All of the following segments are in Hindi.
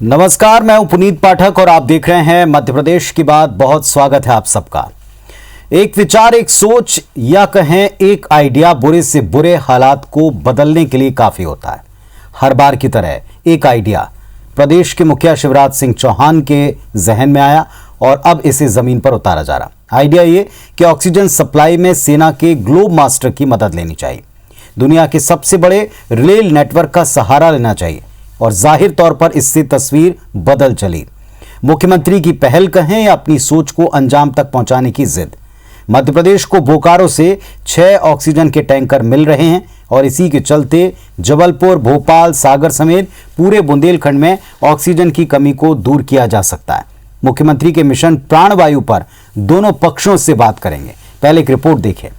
नमस्कार, मैं हूं पुनीत पाठक और आप देख रहे हैं मध्य प्रदेश की बात। बहुत स्वागत है आप सबका। एक विचार, एक सोच या कहें एक आइडिया बुरे से बुरे हालात को बदलने के लिए काफी होता है। हर बार की तरह एक आइडिया प्रदेश के मुखिया शिवराज सिंह चौहान के जहन में आया और अब इसे जमीन पर उतारा जा रहा। आइडिया ये कि ऑक्सीजन सप्लाई में सेना के ग्लोब मास्टर की मदद लेनी चाहिए, दुनिया के सबसे बड़े रेल नेटवर्क का सहारा लेना चाहिए और जाहिर तौर पर इससे तस्वीर बदल चली। मुख्यमंत्री की पहल कहें या अपनी सोच को अंजाम तक पहुंचाने की जिद। मध्य प्रदेश को बोकारो से 6 ऑक्सीजन के टैंकर मिल रहे हैं और इसी के चलते जबलपुर, भोपाल, सागर समेत पूरे बुंदेलखंड में ऑक्सीजन की कमी को दूर किया जा सकता है। मुख्यमंत्री के मिशन प्राणवायु पर दोनों पक्षों से बात करेंगे। पहले एक रिपोर्ट देखें।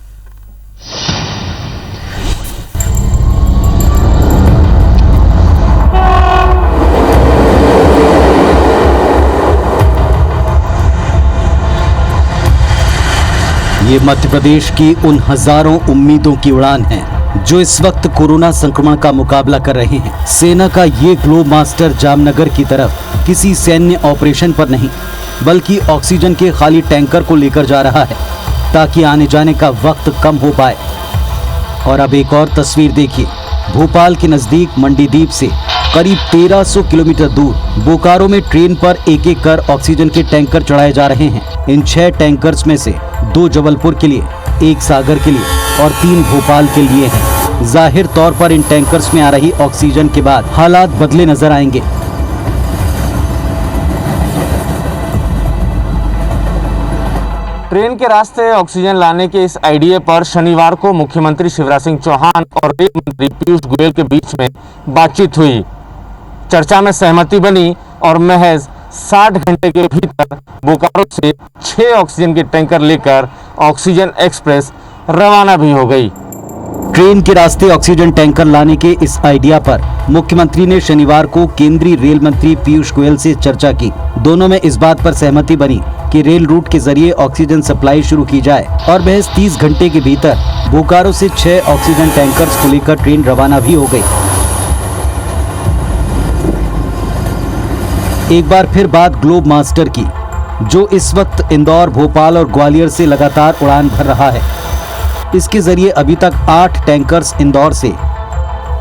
ये मध्य प्रदेश की उन हजारों उम्मीदों की उड़ान है जो इस वक्त कोरोना संक्रमण का मुकाबला कर रहे हैं। सेना का ये ग्लोब मास्टर जामनगर की तरफ किसी सैन्य ऑपरेशन पर नहीं बल्कि ऑक्सीजन के खाली टैंकर को लेकर जा रहा है ताकि आने जाने का वक्त कम हो पाए। और अब एक और तस्वीर देखिए। भोपाल के नजदीक मंडीदीप से करीब 1300 किलोमीटर दूर बोकारो में ट्रेन पर एक एक कर ऑक्सीजन के टैंकर चढ़ाए जा रहे हैं। इन 6 टैंकर्स में से 2 जबलपुर के लिए, 1 सागर के लिए और 3 भोपाल के लिए हैं। जाहिर तौर पर इन टैंकर्स में आ रही ऑक्सीजन के बाद हालात बदले नजर आएंगे। ट्रेन के रास्ते ऑक्सीजन लाने के इस आइडिया पर शनिवार को मुख्यमंत्री शिवराज सिंह चौहान और रेल मंत्री पीयूष गोयल के बीच में बातचीत हुई। चर्चा में सहमति बनी और महज 60 घंटे के भीतर बोकारो से 6 ऑक्सीजन के टैंकर लेकर ऑक्सीजन एक्सप्रेस रवाना भी हो गई। ट्रेन के रास्ते ऑक्सीजन टैंकर लाने के इस आइडिया पर मुख्यमंत्री ने शनिवार को केंद्रीय रेल मंत्री पीयूष गोयल से चर्चा की। दोनों में इस बात पर सहमति बनी कि रेल रूट के जरिए ऑक्सीजन सप्लाई शुरू की जाए और महज 30 घंटे के भीतर बोकारो से 6 ऑक्सीजन टैंकर्स को लेकर ट्रेन रवाना भी हो गई। एक बार फिर बात ग्लोब मास्टर की, जो इस वक्त इंदौर, भोपाल और ग्वालियर से लगातार उड़ान भर रहा है। इसके जरिए अभी तक 8 टैंकर्स इंदौर से,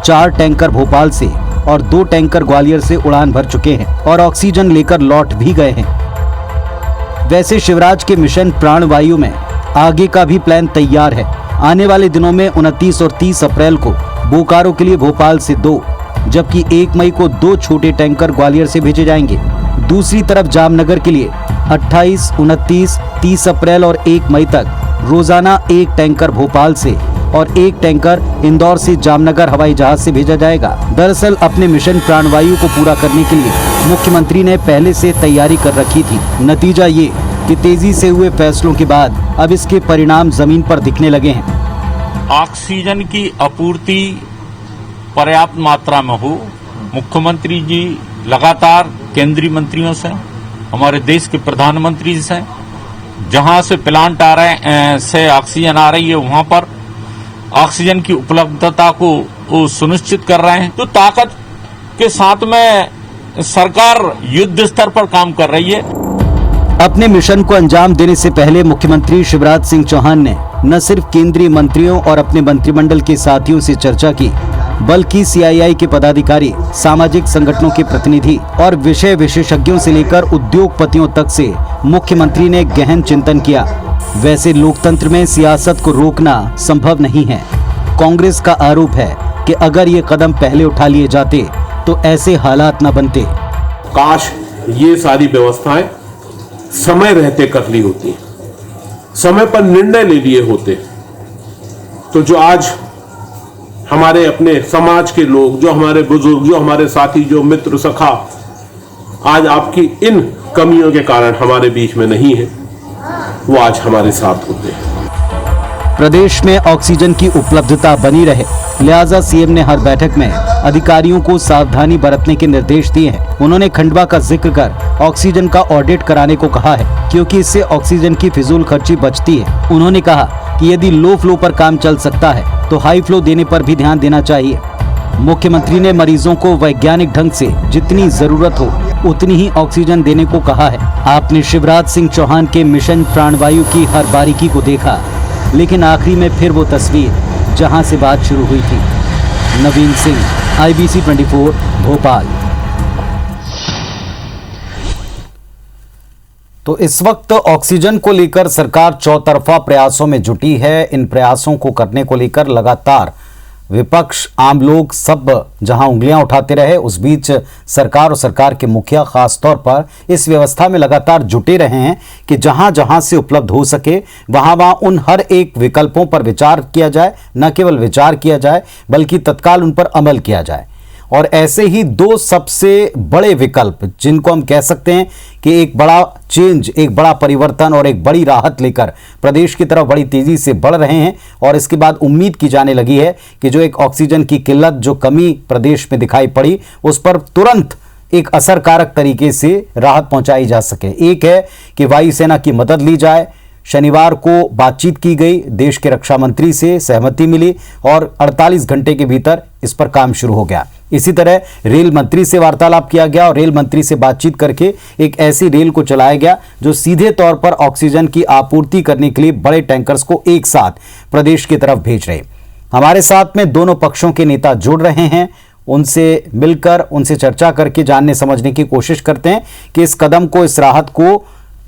4 टैंकर भोपाल से और 2 टैंकर ग्वालियर से उड़ान भर चुके हैं और ऑक्सीजन लेकर लौट भी गए हैं। वैसे शिवराज के मिशन प्राणवायु में आगे का भी प्लान तैयार है। आने वाले दिनों में 29 और 30 अप्रैल को बोकारो के लिए भोपाल से 2, जबकि 1 मई को 2 छोटे टैंकर ग्वालियर से भेजे जाएंगे। दूसरी तरफ जामनगर के लिए 28, 29, 30 अप्रैल और 1 मई तक रोजाना 1 टैंकर भोपाल से और 1 टैंकर इंदौर से जामनगर हवाई जहाज से भेजा जाएगा। दरअसल अपने मिशन प्राणवायु को पूरा करने के लिए मुख्यमंत्री ने पहले से तैयारी कर रखी थी। नतीजा ये कि तेजी से हुए फैसलों के बाद अब इसके परिणाम जमीन पर दिखने लगे हैं। ऑक्सीजन की आपूर्ति पर्याप्त मात्रा में हो। मुख्यमंत्री जी लगातार केंद्रीय मंत्रियों से, हमारे देश के प्रधानमंत्री से, जहां से प्लांट आ रहे से ऑक्सीजन आ रही है वहां पर ऑक्सीजन की उपलब्धता को सुनिश्चित कर रहे हैं। तो ताकत के साथ में सरकार युद्ध स्तर पर काम कर रही है। अपने मिशन को अंजाम देने से पहले मुख्यमंत्री शिवराज सिंह चौहान ने न सिर्फ केंद्रीय मंत्रियों और अपने मंत्रिमंडल के साथियों से चर्चा की बल्कि सीआईआई के पदाधिकारी, सामाजिक संगठनों के प्रतिनिधि और विषय विशेषज्ञों से लेकर उद्योगपतियों तक से मुख्यमंत्री ने गहन चिंतन किया। वैसे लोकतंत्र में सियासत को रोकना संभव नहीं है। कांग्रेस का आरोप है कि अगर ये कदम पहले उठा लिए जाते तो ऐसे हालात न बनते। काश ये सारी व्यवस्थाएं समय रहते कर ली होती, समय पर निर्णय ले लिए होते, तो जो आज हमारे अपने समाज के लोग, जो हमारे बुजुर्ग, जो हमारे साथी, जो मित्र सखा आज आपकी इन कमियों के कारण हमारे बीच में नहीं है, वो आज हमारे साथ होते हैं। प्रदेश में ऑक्सीजन की उपलब्धता बनी रहे, लिहाजा सीएम ने हर बैठक में अधिकारियों को सावधानी बरतने के निर्देश दिए हैं। उन्होंने खंडवा का जिक्र कर ऑक्सीजन का ऑडिट कराने को कहा है, क्योंकि इससे ऑक्सीजन की फिजूल खर्ची बचती है। उन्होंने कहा कि यदि लो फ्लो पर काम चल सकता है तो हाई फ्लो देने पर भी ध्यान देना चाहिए। मुख्यमंत्री ने मरीजों को वैज्ञानिक ढंग से जितनी जरूरत हो उतनी ही ऑक्सीजन देने को कहा है। आपने शिवराज सिंह चौहान के मिशन प्राणवायु की हर बारीकी को देखा, लेकिन आखिरी में फिर वो तस्वीर जहां से बात शुरू हुई थी। नवीन सिंह, IBC 24, भोपाल। तो इस वक्त ऑक्सीजन को लेकर सरकार चौतरफा प्रयासों में जुटी है। इन प्रयासों को करने को लेकर लगातार विपक्ष, आम लोग सब जहां उंगलियां उठाते रहे, उस बीच सरकार और सरकार के मुखिया खास तौर पर इस व्यवस्था में लगातार जुटे रहे हैं कि जहां जहां से उपलब्ध हो सके वहां उन हर एक विकल्पों पर विचार किया जाए। न केवल विचार किया जाए बल्कि तत्काल उन पर अमल किया जाए। और ऐसे ही दो सबसे बड़े विकल्प, जिनको हम कह सकते हैं कि एक बड़ा चेंज, एक बड़ा परिवर्तन और एक बड़ी राहत लेकर प्रदेश की तरफ बड़ी तेजी से बढ़ रहे हैं। और इसके बाद उम्मीद की जाने लगी है कि जो एक ऑक्सीजन की किल्लत, जो कमी प्रदेश में दिखाई पड़ी, उस पर तुरंत एक असरकारक तरीके से राहत पहुंचाई जा सके। एक है कि वायुसेना की मदद ली जाए। शनिवार को बातचीत की गई, देश के रक्षा मंत्री से सहमति मिली और 48 घंटे के भीतर इस पर काम शुरू हो गया। इसी तरह रेल मंत्री से वार्तालाप किया गया और रेल मंत्री से बातचीत करके एक ऐसी रेल को चलाया गया जो सीधे तौर पर ऑक्सीजन की आपूर्ति करने के लिए बड़े टैंकर्स को एक साथ प्रदेश की तरफ भेज रहे। हमारे साथ में दोनों पक्षों के नेता जुड़ रहे हैं। उनसे मिलकर, उनसे चर्चा करके जानने समझने की कोशिश करते हैं कि इस कदम को, इस राहत को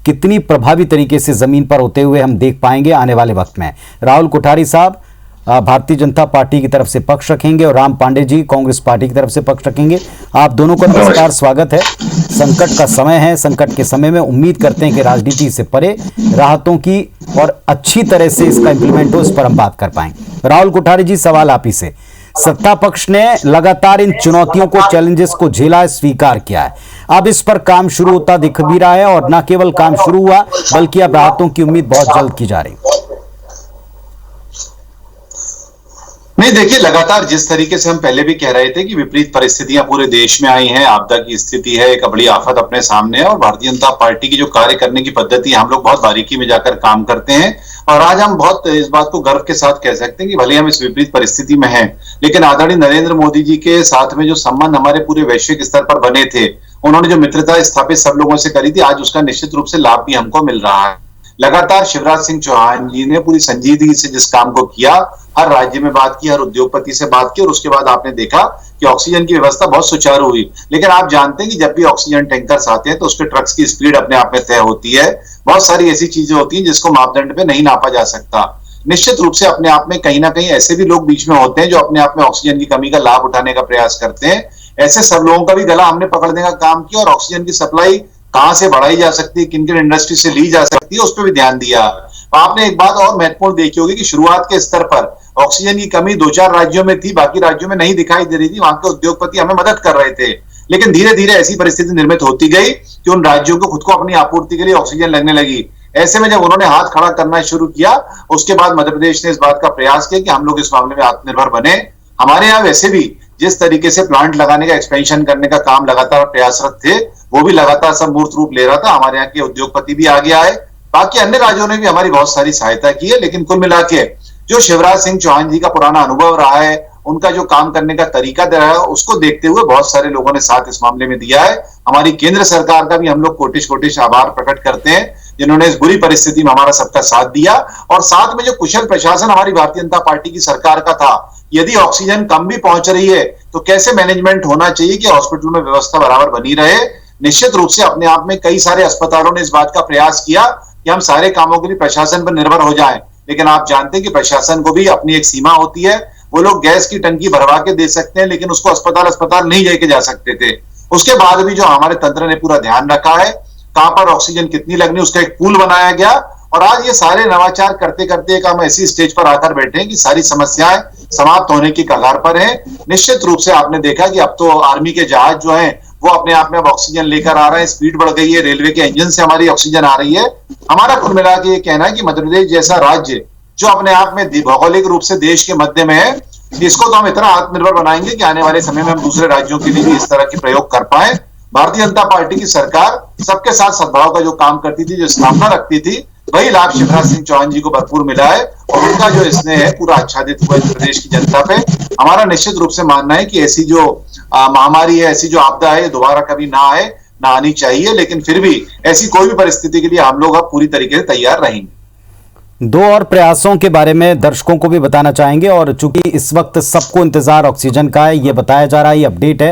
कितनी प्रभावी तरीके से जमीन पर होते हुए हम देख पाएंगे आने वाले वक्त में। राहुल कोठारी साहब भारतीय जनता पार्टी की तरफ से पक्ष रखेंगे और राम पांडे जी कांग्रेस पार्टी की तरफ से पक्ष रखेंगे। आप दोनों का नमस्कार, स्वागत है। संकट का समय है, संकट के समय में उम्मीद करते हैं कि राजनीति से परे राहतों की और अच्छी तरह से इसका इंप्लीमेंट हो, इस पर हम बात कर पाएंगे। राहुल कोठारी जी, सवाल आप ही से। सत्ता पक्ष ने लगातार इन चुनौतियों को, चैलेंजेस को झेला है, स्वीकार किया है। अब इस पर काम शुरू होता दिख भी रहा है और न केवल काम शुरू हुआ बल्कि अब राहतों की उम्मीद बहुत जल्द की जा रही। नहीं, देखिए, लगातार जिस तरीके से हम पहले भी कह रहे थे कि विपरीत परिस्थितियां पूरे देश में आई हैं, आपदा की स्थिति है, एक बड़ी आफत अपने सामने है और भारतीय जनता पार्टी की जो कार्य करने की पद्धति है, हम लोग बहुत बारीकी में जाकर काम करते हैं। और आज हम बहुत इस बात को गर्व के साथ कह सकते हैं कि भले हम इस विपरीत परिस्थिति में हैं, लेकिन आदरणीय नरेंद्र मोदी जी के साथ में जो संबंध हमारे पूरे वैश्विक स्तर पर बने थे, उन्होंने जो मित्रता स्थापित सब लोगों से करी थी, आज उसका निश्चित रूप से लाभ भी हमको मिल रहा है। लगातार शिवराज सिंह चौहान जी ने पूरी संजीदगी से जिस काम को किया, हर राज्य में बात की, हर उद्योगपति से बात की और उसके बाद आपने देखा कि ऑक्सीजन की व्यवस्था बहुत सुचारू हुई। लेकिन आप जानते हैं कि जब भी ऑक्सीजन टैंकर्स आते हैं तो उसके ट्रक्स की स्पीड अपने आप में तय होती है। बहुत सारी ऐसी चीजें होती हैं जिसको मापदंड पे नहीं नापा जा सकता। निश्चित रूप से अपने आप में कहीं ना कहीं ऐसे भी लोग बीच में होते हैं जो अपने आप में ऑक्सीजन की कमी का लाभ उठाने का प्रयास करते हैं। ऐसे सब लोगों का भी गला हमने पकड़ने का काम किया और ऑक्सीजन की सप्लाई कहां से बढ़ाई जा सकती है, किन किन इंडस्ट्री से ली जा सकती है, उस पर भी ध्यान दिया। आपने एक बात और महत्वपूर्ण देखी होगी कि शुरुआत के स्तर पर ऑक्सीजन की कमी 2-4 राज्यों में थी, बाकी राज्यों में नहीं दिखाई दे रही थी। वहां के उद्योगपति हमें मदद कर रहे थे, लेकिन धीरे धीरे ऐसी परिस्थिति निर्मित होती गई कि उन राज्यों को खुद को अपनी आपूर्ति के लिए ऑक्सीजन लगने लगी। ऐसे में जब उन्होंने हाथ खड़ा करना शुरू किया, उसके बाद मध्य प्रदेश ने इस बात का प्रयास किया कि हम लोग इस मामले में आत्मनिर्भर बने। हमारे यहाँ वैसे भी जिस तरीके से प्लांट लगाने का, एक्सपेंशन करने का काम लगातार प्रयासरत थे, वो भी लगातार सब मूर्त रूप ले रहा था। हमारे यहाँ के उद्योगपति भी आगे आए, बाकी अन्य राज्यों ने भी हमारी बहुत सारी सहायता की है। लेकिन कुल मिला के जो शिवराज सिंह चौहान जी का पुराना अनुभव रहा है, उनका जो काम करने का तरीका रहा है, उसको देखते हुए बहुत सारे लोगों ने साथ इस मामले में दिया है। हमारी केंद्र सरकार का भी हम लोग कोटिश कोटिश आभार प्रकट करते हैं, जिन्होंने इस बुरी परिस्थिति में हमारा सबका साथ दिया। और साथ में जो कुशल प्रशासन हमारी भारतीय जनता पार्टी की सरकार का था, यदि ऑक्सीजन कम भी पहुंच रही है तो कैसे मैनेजमेंट होना चाहिए कि हॉस्पिटल में व्यवस्था बराबर बनी रहे। निश्चित रूप से अपने आप में कई सारे अस्पतालों ने इस बात का प्रयास किया कि हम सारे कामों के लिए प्रशासन पर निर्भर हो जाएं, लेकिन आप जानते हैं कि प्रशासन को भी अपनी एक सीमा होती है। वो लोग गैस की टंकी भरवा के दे सकते हैं, लेकिन उसको अस्पताल नहीं लेके जा सकते थे। उसके बाद भी जो हमारे तंत्र ने पूरा ध्यान रखा है, कहां पर ऑक्सीजन कितनी लगनी, उसका एक पूल बनाया गया। और आज ये सारे नवाचार करते करते एक हम ऐसी स्टेज पर आकर बैठे हैं कि सारी समस्याएं समाप्त होने की कगार पर हैं। निश्चित रूप से आपने देखा कि अब तो आर्मी के जहाज जो हैं वो अपने आप में अब ऑक्सीजन लेकर आ रहे हैं, स्पीड बढ़ गई है, रेलवे के इंजन से हमारी ऑक्सीजन आ रही है। हमारा कुल मिला के ये कहना है कि मध्य प्रदेश जैसा राज्य जो अपने आप में भौगोलिक रूप से देश के मध्य में है, इसको तो हम इतना आत्मनिर्भर बनाएंगे कि आने वाले समय में हम दूसरे राज्यों के लिए भी इस तरह के प्रयोग कर पाए। भारतीय जनता पार्टी की सरकार सबके साथ सद्भाव का जो काम करती थी, जो स्थापना रखती थी, वही लाभ शिवराज सिंह चौहान जी को भरपूर मिला है और उनका जो स्नेह है पूरा आच्छादित हुआ है प्रदेश की जनता पे। हमारा निश्चित रूप से मानना है कि ऐसी जो महामारी है, ऐसी जो आपदा है, दोबारा कभी ना आए, ना आनी चाहिए, लेकिन फिर भी ऐसी कोई भी परिस्थिति के लिए हम लोग अब पूरी तरीके से तैयार रहेंगे। दो और प्रयासों के बारे में दर्शकों को भी बताना चाहेंगे, और चूंकि इस वक्त सबको इंतजार ऑक्सीजन का है, ये बताया जा रहा है, ये अपडेट है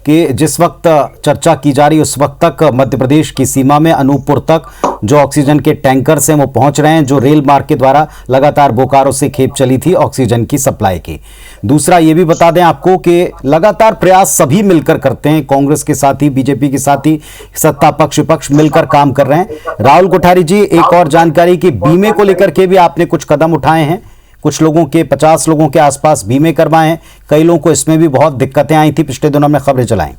कि जिस वक्त चर्चा की जा रही है उस वक्त तक मध्य प्रदेश की सीमा में अनूपपुर तक जो ऑक्सीजन के टैंकर्स हैं वो पहुंच रहे हैं, जो रेल मार्ग के द्वारा लगातार बोकारो से खेप चली थी ऑक्सीजन की सप्लाई की। दूसरा ये भी बता दें आपको कि लगातार प्रयास सभी मिलकर करते हैं, कांग्रेस के साथ ही, बीजेपी के साथ ही, सत्ता पक्ष विपक्ष मिलकर काम कर रहे हैं। राहुल कोठारी जी, एक और जानकारी कि बीमे को लेकर के भी आपने कुछ कदम उठाए हैं, कुछ लोगों के 50 लोगों के आसपास बीमे करवाए हैं, कई लोगों को इसमें भी बहुत दिक्कतें आई थी, पिछले दिनों में खबरें चलाई।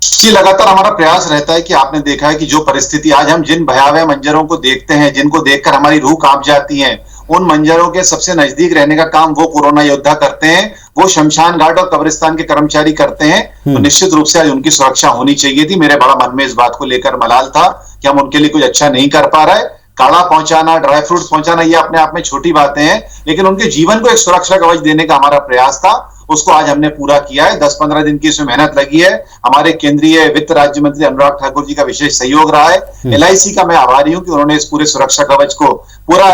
जी, लगातार हमारा प्रयास रहता है कि आपने देखा है कि जो परिस्थिति आज हम जिन भयावह मंजरों को देखते हैं, जिनको देखकर हमारी रूह कांप जाती है, उन मंजरों के सबसे नजदीक रहने का काम वो कोरोना योद्धा करते हैं, वो शमशान घाट और कब्रिस्तान के कर्मचारी करते हैं। तो निश्चित रूप से आज उनकी सुरक्षा होनी चाहिए थी। मेरे बड़ा मन में इस बात को लेकर मलाल था कि हम उनके लिए कुछ अच्छा नहीं कर पा रहे। काढ़ा पहुंचाना, ड्राई फ्रूट्स पहुंचाना, ये अपने आप में छोटी बातें हैं, लेकिन उनके जीवन को एक सुरक्षा कवच देने का हमारा प्रयास था, उसको आज हमने पूरा किया है। 10-15 दिन की इसमें मेहनत लगी है। हमारे केंद्रीय वित्त राज्य मंत्री अनुराग ठाकुर जी का विशेष सहयोग रहा है। LIC का मैं आभारी हूं कि उन्होंने इस पूरे सुरक्षा कवच को पूरा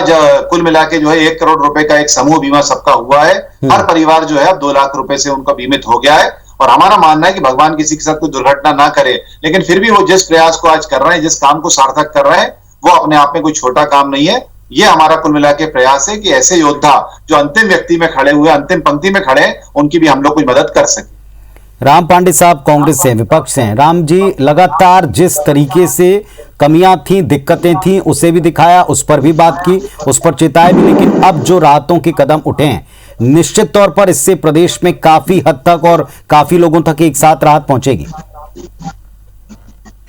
कुल मिला के जो है 1 करोड़ रुपए का एक समूह बीमा सबका हुआ है। हर परिवार जो है अब 2 लाख रुपए से उनका बीमित हो गया है। और हमारा मानना है कि भगवान किसी के साथ कोई दुर्घटना ना करे, लेकिन फिर भी वो जिस प्रयास को आज कर रहे हैं, जिस काम को सार्थक कर रहे हैं, वो अपने आप में कोई छोटा काम नहीं है। ये हमारा कुल मिला के प्रयास है कि ऐसे योद्धा जो अंतिम व्यक्ति में खड़े हुए, अंतिम पंक्ति में खड़े हैं, उनकी भी हम लोग कुछ मदद कर सके। राम पांडे साहब कांग्रेस से विपक्ष से हैं। राम जी, लगातार जिस तरीके से कमियां थी, दिक्कतें थी, उसे भी दिखाया, उस पर भी बात की, उस पर चेताया भी, लेकिन अब जो राहतों के कदम उठे हैं, निश्चित तौर पर इससे प्रदेश में काफी हद तक और काफी लोगों तक एक साथ राहत पहुंचेगी।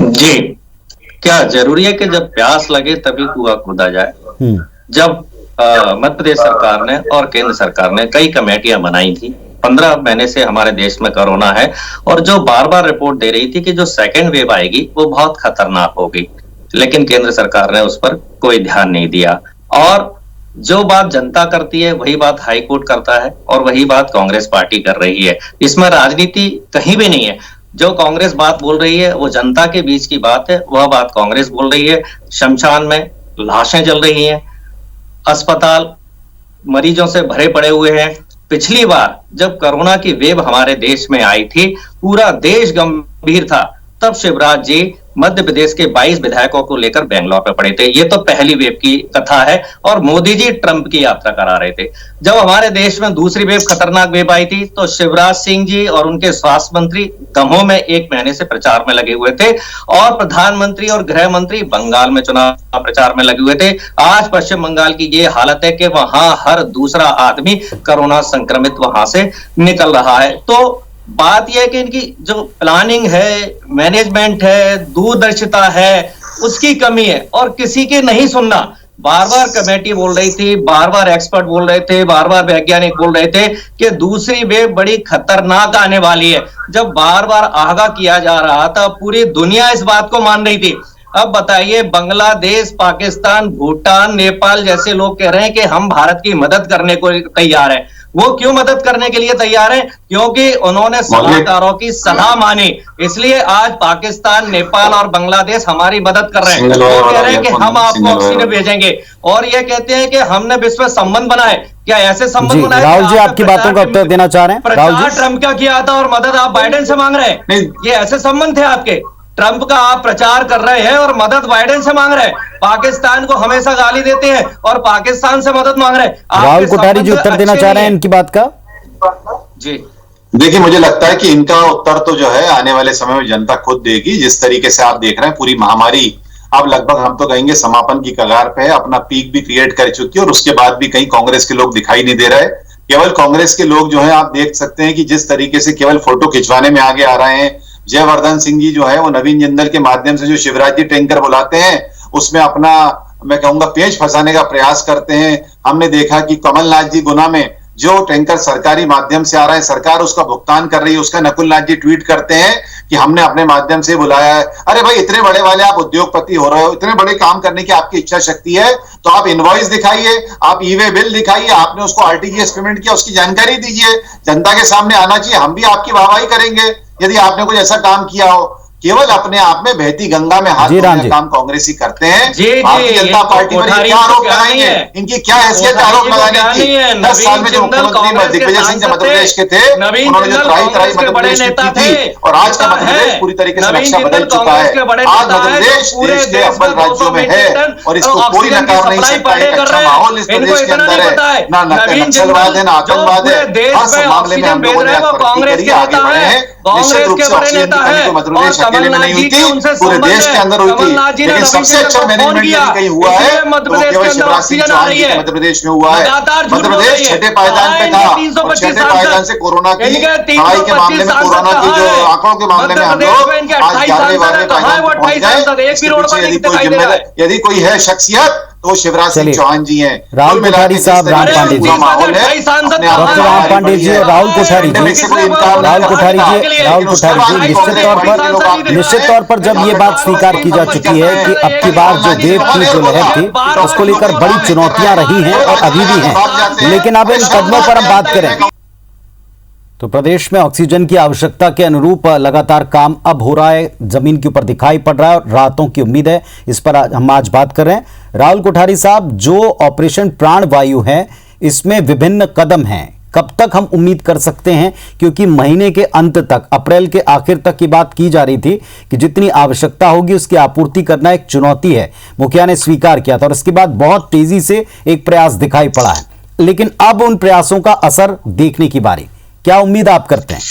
जी, क्या जरूरी है कि जब प्यास लगे तभी कुआं खोदा जाए। जब मध्य प्रदेश सरकार ने और केंद्र सरकार ने कई कमेटियां बनाई थी, 15 महीने से हमारे देश में कोरोना है, और जो बार बार रिपोर्ट दे रही थी कि जो सेकेंड वेव आएगी वो बहुत खतरनाक होगी, लेकिन केंद्र सरकार ने उस पर कोई ध्यान नहीं दिया। और जो बात जनता करती है वही बात हाई कोर्ट करता है, और वही बात कांग्रेस पार्टी कर रही है। इसमें राजनीति कहीं भी नहीं है। जो कांग्रेस बात बोल रही है वो जनता के बीच की बात है, वह बात कांग्रेस बोल रही है। शमशान में लाशें जल रही हैं, अस्पताल मरीजों से भरे पड़े हुए हैं। पिछली बार जब कोरोना की वेव हमारे देश में आई थी, पूरा देश गंभीर था, तब शिवराज जी मध्य प्रदेश के 22 विधायकों को लेकर बेंगलोर पे पड़े थे। ये तो पहली वेव की कथा है, और मोदी जी ट्रंप की यात्रा करा रहे थे। जब हमारे देश में दूसरी वेव, खतरनाक वेव आई थी, तो शिवराज सिंह जी और उनके स्वास्थ्य मंत्री दमोह में 1 महीने से प्रचार में लगे हुए थे, और प्रधानमंत्री और गृह मंत्री बंगाल में चुनाव प्रचार में लगे हुए थे। आज पश्चिम बंगाल की ये हालत है कि वहां हर दूसरा आदमी कोरोना संक्रमित वहां से निकल रहा है। तो बात यह है कि इनकी जो प्लानिंग है, मैनेजमेंट है, दूरदर्शिता है, उसकी कमी है, और किसी की नहीं सुनना। बार बार कमेटी बोल रही थी, बार बार एक्सपर्ट बोल रहे थे, बार बार वैज्ञानिक बोल रहे थे कि दूसरी वेव बड़ी खतरनाक आने वाली है। जब बार बार आगाह किया जा रहा था, पूरी दुनिया इस बात को मान रही थी। अब बताइए, बांग्लादेश, पाकिस्तान, भूटान, नेपाल जैसे लोग कह रहे हैं कि हम भारत की मदद करने को तैयार हैं। वो क्यों मदद करने के लिए तैयार हैं? क्योंकि उन्होंने सलाहकारों की सलाह मानी, इसलिए आज पाकिस्तान, नेपाल और बांग्लादेश हमारी मदद कर रहे हैं। वो कह रहे हैं कि हम आपको ऑक्सीजन भेजेंगे, और ये कहते हैं कि हमने विश्व संबंध बनाए। क्या ऐसे संबंध बनाए? राहुल जी, आपकी बातों का उत्तर देना चाह रहे हैं। प्रचार ट्रंप का किया था और मदद आप बाइडेन से मांग रहे हैं। ये ऐसे संबंध थे आपके? ट्रंप का आप प्रचार कर रहे हैं और मदद बाइडेन से मांग रहे हैं। पाकिस्तान को हमेशा गाली देते हैं और पाकिस्तान से मदद मांग रहे हैं। राहुल कोठारी जी उत्तर देना चाह रहे हैं इनकी बात का। जी, देखिए, मुझे लगता है कि इनका उत्तर तो जो है आने वाले समय में जनता खुद देगी। जिस तरीके से आप देख रहे हैं, पूरी महामारी अब लगभग हम तो कहेंगे समापन की कगार पे है, अपना पीक भी क्रिएट कर चुकी है, और उसके बाद भी कहीं कांग्रेस के लोग दिखाई नहीं दे रहे। केवल कांग्रेस के लोग जो है, आप देख सकते हैं कि जिस तरीके से केवल फोटो खिंचवाने में आगे आ रहे हैं। जयवर्धन सिंह जी जो है वो नवीन जिंदल के माध्यम से जो शिवराज जी टैंकर बुलाते हैं, उसमें अपना मैं कहूंगा पेच फंसाने का प्रयास करते हैं। हमने देखा कि कमलनाथ जी गुना में जो टैंकर सरकारी माध्यम से आ रहा है, सरकार उसका भुगतान कर रही है, उसका नकुल नाथ जी ट्वीट करते हैं कि हमने अपने माध्यम से बुलाया है। अरे भाई, इतने बड़े वाले आप उद्योगपति हो रहे हो, इतने बड़े काम करने की आपकी इच्छा शक्ति है, तो आप इनवॉइस दिखाइए, आप ई-वे बिल दिखाइए, आपने उसको आरटीजीएस पेमेंट किया, उसकी जानकारी दीजिए, जनता के सामने आना चाहिए। हम भी आपकी वाहवाही करेंगे यदि आपने कोई ऐसा काम किया हो। केवल अपने आप में बहती गंगा में हाथ धोने का काम कांग्रेसी करते हैं। भारतीय जनता पार्टी पर क्या आरोप लगाएंगे? इनकी क्या हैसियत आरोप लगाने की? 10 साल में जो मुख्यमंत्री दिग्विजय सिंह जब मध्य प्रदेश के थे, उन्होंने जो त्राही मध्य प्रदेश की थी, और आज का मध्य प्रदेश पूरी तरीके से नक्शा बदल चुका है। आज मध्य प्रदेश देश के अव्वल राज्यों में है और इसको कोई नकार नहीं सकता। एक अच्छा माहौल इस प्रदेश के अंदर है, ना नक्सलवाद है, ना आतंकवाद है। हर मामले में हम लोगों ने तरक्की करी, आगे बढ़े हैं। निश्चित रूप से ऑक्सीजन की कमी तो मध्य प्रदेश अकेले में नहीं हुई थी, पूरे देश के अंदर हुई थी, लेकिन सबसे अच्छा मैनेजमेंट यदि कहीं हुआ है तो केवल शिवराज सिंह चौहान जी के मध्य प्रदेश में हुआ है। मध्य प्रदेश छठे पायदान पे था और छठे पायदान से कोरोना की लड़ाई के मामले में, कोरोना की जो आंकड़ों के मामले में हम लोग आज 11वें पायदान पर पहुंच गए। इसके पीछे यदि कोई है शख्सियत तो शिवराज सिंह चौहान जी हैं। राहुल कोठारी साहब, राम पांडे जी, डॉक्टर राम पांडे जी और राहुल कोठारी जी, निश्चित तौर पर जब ये बात स्वीकार की जा चुकी है कि अब की बार जो वेव की जो लहर थी उसको लेकर बड़ी चुनौतियां रही हैं और अभी भी हैं, लेकिन अब इन कदमों पर हम बात करें तो प्रदेश में ऑक्सीजन की आवश्यकता के अनुरूप लगातार काम अब हो रहा है, जमीन के ऊपर दिखाई पड़ रहा है और राहतों की उम्मीद है। इस पर हम आज बात कर रहे हैं। राहुल कोठारी साहब, जो ऑपरेशन प्राण वायु है इसमें विभिन्न कदम हैं, कब तक हम उम्मीद कर सकते हैं? क्योंकि महीने के अंत तक, अप्रैल के आखिर तक की बात की जा रही थी कि जितनी आवश्यकता होगी उसकी आपूर्ति करना एक चुनौती है, मुखिया ने स्वीकार किया था और इसके बाद बहुत तेजी से एक प्रयास दिखाई पड़ा है, लेकिन अब उन प्रयासों का असर देखने की बारी, क्या उम्मीद आप करते हैं?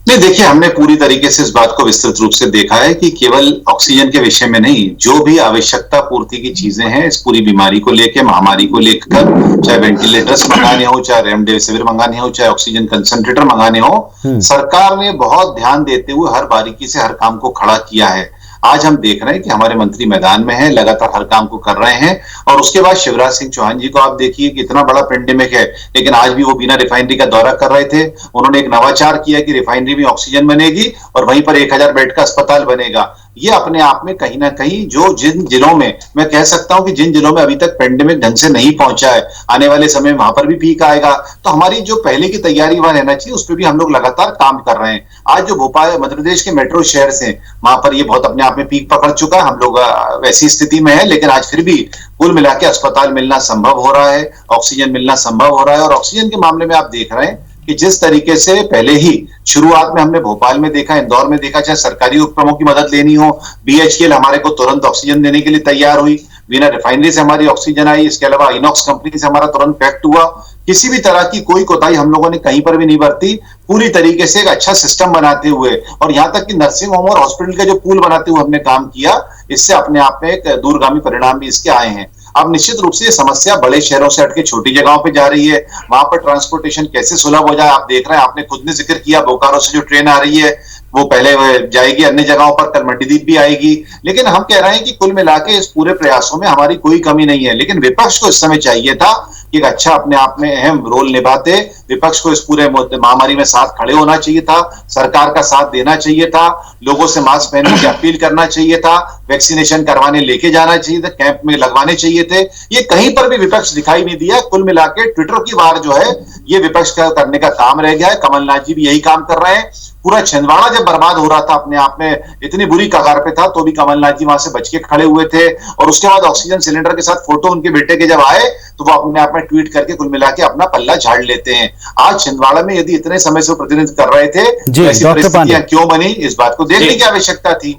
नहीं, देखिए, हमने पूरी तरीके से इस बात को विस्तृत रूप से देखा है कि केवल ऑक्सीजन के विषय में नहीं, जो भी आवश्यकता पूर्ति की चीजें हैं इस पूरी बीमारी को लेकर, महामारी को लेकर, चाहे वेंटिलेटर्स मंगाने हो, चाहे रेमडेसिविर मंगाने हो, चाहे ऑक्सीजन कंसंट्रेटर मंगाने हो, सरकार ने बहुत ध्यान देते हुए हर बारीकी से हर काम को खड़ा किया है। आज हम देख रहे हैं कि हमारे मंत्री मैदान में हैं, लगातार हर काम को कर रहे हैं। और उसके बाद शिवराज सिंह चौहान जी को आप देखिए कि इतना बड़ा पेंडेमिक है, लेकिन आज भी वो बिना रिफाइनरी का दौरा कर रहे थे। उन्होंने एक नवाचार किया कि रिफाइनरी में ऑक्सीजन बनेगी और वहीं पर 1000 बेड का अस्पताल बनेगा। ये अपने आप में कहीं ना कहीं जो जिन जिलों में, मैं कह सकता हूं कि जिन जिलों में अभी तक पेंडेमिक ढंग से नहीं पहुंचा है, आने वाले समय में वहां पर भी पीक आएगा, तो हमारी जो पहले की तैयारी वहां रहना चाहिए उस पर भी हम लोग लगातार काम कर रहे हैं। आज जो भोपाल मध्य प्रदेश के मेट्रो शहर हैं वहां पर ये बहुत अपने आप में पीक पकड़ चुका है, हम लोग वैसी स्थिति में है, लेकिन आज फिर भी कुल मिला के अस्पताल मिलना संभव हो रहा है, ऑक्सीजन मिलना संभव हो रहा है। और ऑक्सीजन के मामले में आप देख रहे हैं कि जिस तरीके से पहले ही शुरुआत में हमने भोपाल में देखा, इंदौर में देखा, चाहे सरकारी उपक्रमों की मदद लेनी हो, बीएचईएल हमारे को तुरंत ऑक्सीजन देने के लिए तैयार हुई, बिना रिफाइनरी से हमारी ऑक्सीजन आई, इसके अलावा इनॉक्स कंपनी से हमारा तुरंत पैक्ट हुआ। किसी भी तरह की कोई कोताही हम लोगों ने कहीं पर भी नहीं बरती, पूरी तरीके से एक अच्छा सिस्टम बनाते हुए, और यहां तक कि नर्सिंग होम और हॉस्पिटल का जो पूल बनाते हुए हमने काम किया, इससे अपने आप में एक दूरगामी परिणाम भी इसके आए हैं। अब निश्चित रूप से ये समस्या बड़े शहरों से हटके छोटी जगहों पे जा रही है, वहां पर ट्रांसपोर्टेशन कैसे सुलभ हो जाए आप देख रहे हैं। आपने खुद ने जिक्र किया बोकारो से जो ट्रेन आ रही है वो पहले जाएगी अन्य जगहों पर, कल मंडीदीप भी आएगी, लेकिन हम कह रहे हैं कि कुल मिला के इस पूरे प्रयासों में हमारी कोई कमी नहीं है। लेकिन विपक्ष को इस समय चाहिए था कि एक अच्छा अपने आप में अहम रोल निभाते, विपक्ष को इस पूरे महामारी में साथ खड़े होना चाहिए था, सरकार का साथ देना चाहिए था, लोगों से मास्क पहनने की अपील करना चाहिए था, वैक्सीनेशन करवाने लेके जाना चाहिए था, कैंप में लगवाने चाहिए थे। ये कहीं पर भी विपक्ष दिखाई नहीं दिया। कुल मिला के ट्विटर की वार जो है ये विपक्ष का करने का काम रह गया है। कमलनाथ जी भी यही काम कर रहे हैं। पूरा छिंदवाड़ा जब बर्बाद हो रहा था, अपने आप में इतनी बुरी कगार पे था, तो भी कमलनाथ जी वहां से बच के खड़े हुए थे। और उसके बाद ऑक्सीजन सिलेंडर के साथ फोटो उनके बेटे के जब आए तो वो अपने आप में ट्वीट करके कुल मिला के अपना पल्ला झाड़ लेते हैं। आज छिंदवाड़ा में यदि इतने समय से प्रतिनिधित्व कर रहे थे, ऐसी परिस्थितियां क्यों बनी, इस बात को देखने की आवश्यकता थी।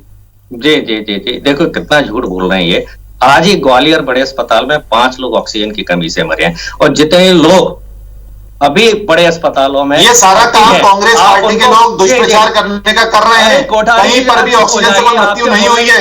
जी जी जी जी, देखो कितना झूठ बोल रहे हैं ये। आज ही ग्वालियर बड़े अस्पताल में 5 लोग ऑक्सीजन की कमी से मरे हैं, और जितने लोग अभी बड़े अस्पतालों में, ये सारा काम कांग्रेस पार्टी के लोग दुष्प्रचार करने का कर रहे हैं। कहीं पर भी ऑक्सीजन से कोई मृत्यु नहीं हुई है।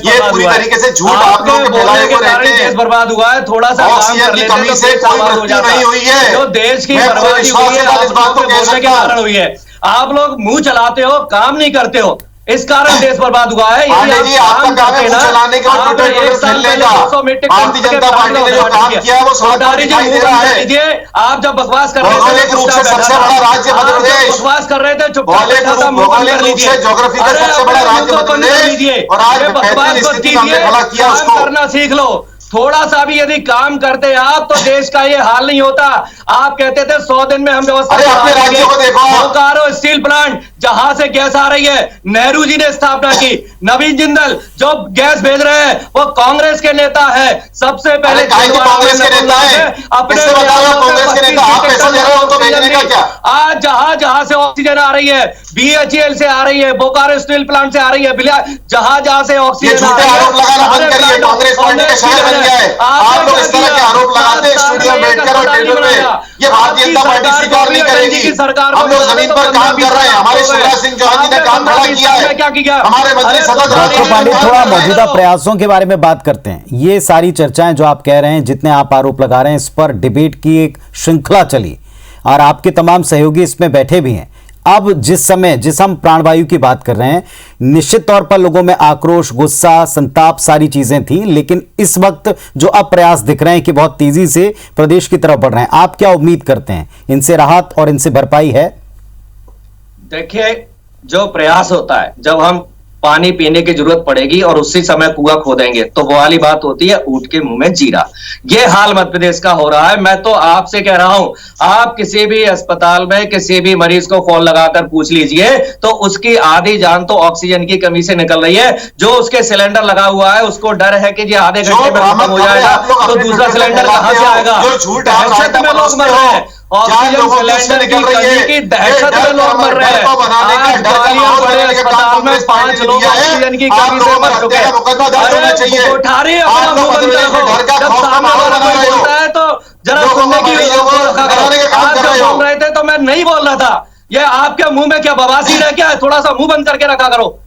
ये पूरी तरीके से झूठ आप लोग के फैलाए हुए रहते हैं। देश बर्बाद हुआ है, थोड़ा सा ऑक्सीजन की कमी से कोई मृत्यु नहीं हुई है। जो देश की बर्बादी हुई है, इस बात को बोलने के कारण हुई है। आप लोग मुंह चलाते हो, काम नहीं करते हो। इस कारण देश बर्बाद हुआ है। पांडे जी, आपका काम है मुंह चलाने के बाद ट्विटर फैलने का। भारतीय जनता पार्टी ने जो काम किया है वो सड़क पर दिखाई दे रहा है। आप जब बकवास कर रहे थे, भौगोलिक रूप से सबसे बड़ा राज्य मध्य प्रदेश, बकवास कर रहे थे, भौगोलिक रूप से ज्योग्राफिकल सबसे बड़ा राज्य मध्य प्रदेश, और आज बेहतरीन स्थिति में हमने खड़ा किया उसको। करना सीख लो। थोड़ा सा भी यदि काम करते आप तो देश का ये हाल नहीं होता। आप कहते थे 100 दिन में हम व्यवस्था अपने राज्यों को देखो। बोकारो स्टील प्लांट जहां से गैस आ रही है, नेहरू जी ने स्थापना की। नवीन जिंदल जो गैस भेज रहे हैं वो कांग्रेस के नेता है। सबसे पहले कांग्रेस के नेता है, अपने कांग्रेस के नेता, आप पैसा दे रहे हो उनको भेजने का क्या? आज जहां से ऑक्सीजन आ रही है, BHEL से आ रही है, बोकारो स्टील प्लांट से आ रही है, जहां से ऑक्सीजन आ रही है, आरोप लगाना बंद करिए। कांग्रेस पार्टी के शायर बन गया है। आप लोग इस तरह के आरोप लगाते हैं स्टूडियो में बैठकर और टेबल पे। ये भारतीय जनता पार्टी स्वीकार नहीं करेगी। हम लोग जमीन पर काम कर रहे हैं। हमारे शिवराज सिंह चौहान जी ने काम खड़ा किया है। हमारे मंत्री सतत डॉक्टर पांडे, थोड़ा मौजूदा प्रयासों के बारे में बात करते हैं। ये सारी चर्चाएं जो आप कह रहे हैं, जितने आप आरोप लगा रहे हैं, इस पर डिबेट की एक श्रृंखला चली और आपके तमाम सहयोगी इसमें बैठे भी हैं। अब जिस हम प्राणवायु की बात कर रहे हैं, निश्चित तौर पर लोगों में आक्रोश, गुस्सा, संताप सारी चीजें थी, लेकिन इस वक्त जो अब प्रयास दिख रहे हैं कि बहुत तेजी से प्रदेश की तरफ बढ़ रहे हैं, आप क्या उम्मीद करते हैं? इनसे राहत और इनसे भरपाई है? देखिए, जो प्रयास होता है, जब हम पानी पीने की जरूरत पड़ेगी और उसी समय कुआं खोदेंगे तो वो वाली बात होती है ऊंट के मुंह में जीरा। ये हाल मध्य प्रदेश का हो रहा है। मैं तो आपसे कह रहा हूं, आप किसी भी अस्पताल में किसी भी मरीज को फोन लगाकर पूछ लीजिए तो उसकी आधी जान तो ऑक्सीजन की कमी से निकल रही है। जो उसके सिलेंडर लगा हुआ है उसको डर है कि ये आधे घंटे में खत्म हो जाएगा तो दूसरा सिलेंडर कहां से आएगा? दहशत में लोग मर रहे हैं, ऑक्सीजन सिलेंडर की कमी की दहशत में लोग मर रहे हैं। आज ग्वालियर बड़े अस्पताल में 5 लोग ऑक्सीजन की कमी से मर चुके हैं। उठा रही है अपना मुंह बंद करो। जब सामने वाला कोई बोलता है तो जरा सुनने की रखा करो। आप जब बोल रहे थे तो मैं नहीं बोल रहा था। ये आपके मुंह में क्या बवासीर है क्या? थोड़ा सा मुंह बंद करके रखा करो।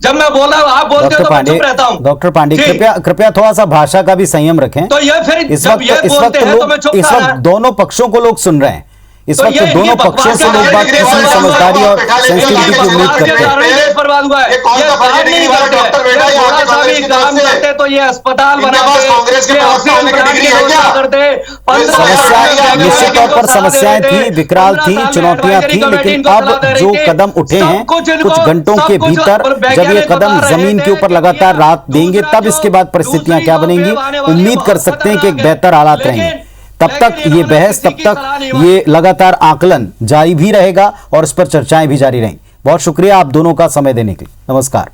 जब मैं बोल रहा हूँ आप बोलते हो तो मैं चुप रहता हूँ। डॉक्टर पांडे, कृपया थोड़ा सा भाषा का भी संयम रखें। तो ये फिर इस वक्त दोनों पक्षों को लोग सुन रहे हैं। इस वक्त दोनों पक्षों से लोग बात किसी समझदारी और सेंसिटिविटी की उम्मीद करते हैं। बर्बाद हुआ है, तो ये अस्पताल समस्या निश्चित तौर पर समस्याएं थी, विकराल थी, चुनौतियां थी, लेकिन अब जो कदम उठे हैं कुछ घंटों के भीतर, जब ये कदम जमीन के ऊपर लगातार रात देंगे तब इसके बाद परिस्थितियां क्या बनेंगी, उम्मीद कर सकते हैं कि एक बेहतर हालात रहेंगे। तब तक ये बहस, तब तक ये लगातार आकलन जारी भी रहेगा और इस पर चर्चाएं भी जारी रहेंगी। बहुत शुक्रिया आप दोनों का समय देने के लिए। नमस्कार।